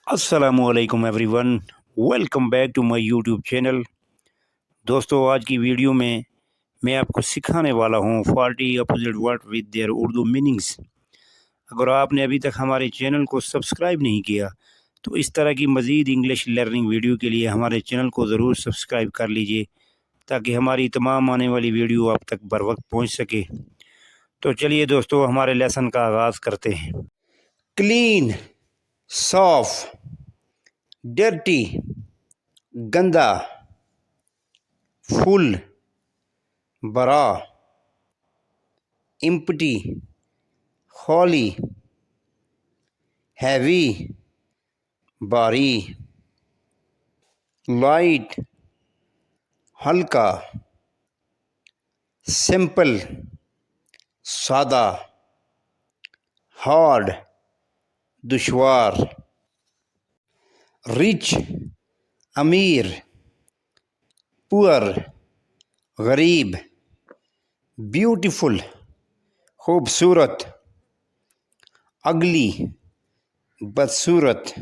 अस्सलामुअलैकुम everyone, welcome back to my YouTube channel. दोस्तों, आज की वीडियो में मैं आपको सिखाने वाला हूँ 40 opposite word with their Urdu meanings. अगर आपने अभी तक हमारे चैनल को सब्सक्राइब नहीं किया तो इस तरह की मज़ीद इंग्लिश लर्निंग वीडियो के लिए हमारे चैनल को ज़रूर सब्सक्राइब कर लीजिए ताकि हमारी तमाम आने वाली वीडियो आप तक बर वक्त पहुँच सके। तो चलिए दोस्तों, हमारे लेसन का आगाज़ करते हैं। क्लीन, साफ, डर्टी, गंदा, फुल, बरा, एम्प्टी, खाली, हैवी, भारी, लाइट, हल्का, सिंपल, सादा, हार्ड, दुश्वार, रिच, अमीर, पुअर, गरीब, ब्यूटीफुल, खूबसूरत, अगली, बदसूरत,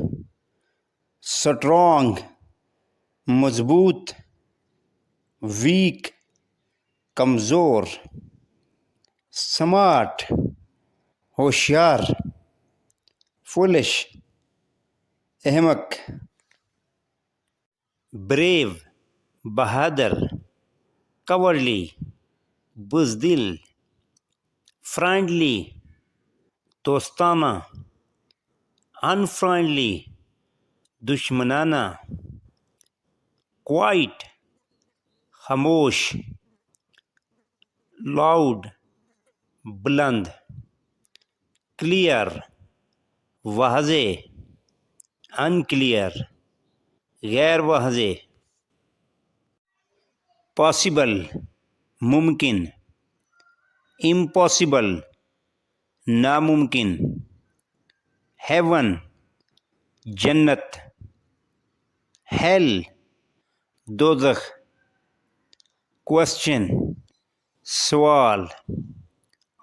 स्ट्रॉन्ग, मजबूत, वीक, कमज़ोर, स्मार्ट, होशियार, फुलिश, अहमक, ब्रेव, बहादुर, कवर्ली, बुज़दिल, फ्रेंडली, दोस्ताना, अनफ्रेंडली, दुश्मनाना, क्वाइट, खामोश, लाउड, बुलंद, क्लियर, वाज़े, अनक्लियर, गैर वाज़े, पॉसिबल, मुमकिन, इम्पॉसिबल, नामुमकिन, हेवन, जन्नत, हेल, दोज़ख, क्वेश्चन, सवाल,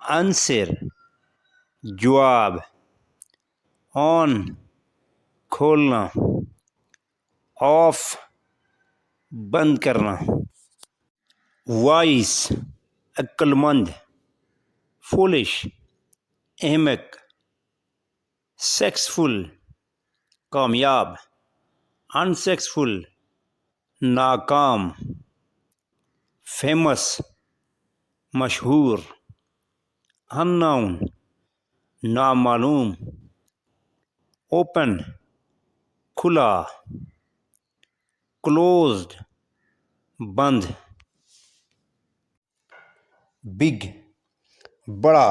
आंसर, जवाब, ऑन, खोलना, ऑफ, बंद करना, वाइस, अक्लमंद, फुलिश, अहमक, सक्सेसफुल, कामयाब, अनसक्सेसफुल, नाकाम, फेमस, मशहूर, अननोन, नामालूम, ओपन, खुला, क्लोज्ड, बंद, बिग, बड़ा,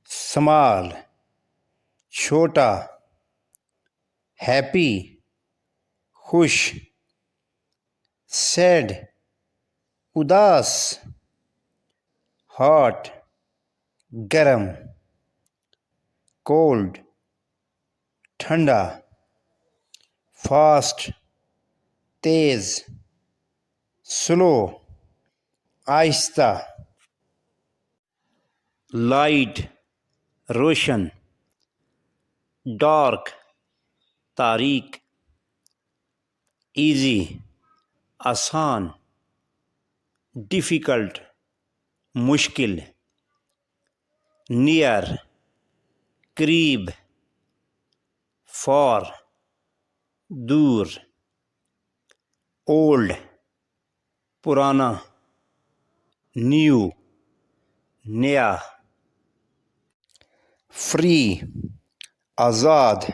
स्मॉल, छोटा, हैप्पी, खुश, सैड, उदास, हॉट, गरम, कोल्ड, ठंडा, फास्ट, तेज, स्लो, आहिस्ता, लाइट, रोशन, डार्क, तारीक, इजी, आसान, डिफ़िकल्ट, मुश्किल, नियर, करीब, फॉर, दूर, ओल्ड, पुराना, न्यू, नया, फ्री, आज़ाद,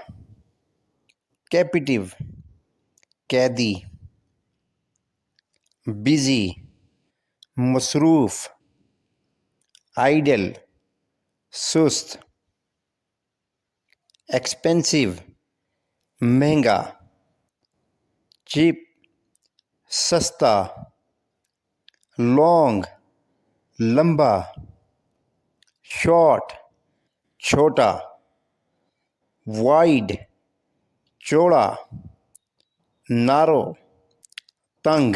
कैप्टिव, कैदी, बिजी, मसरूफ़, आइडल, सुस्त, एक्सपेंसिव, महंगा, चीप, सस्ता, लॉन्ग, लंबा, शॉर्ट, छोटा, वाइड, चौड़ा, नारो, तंग।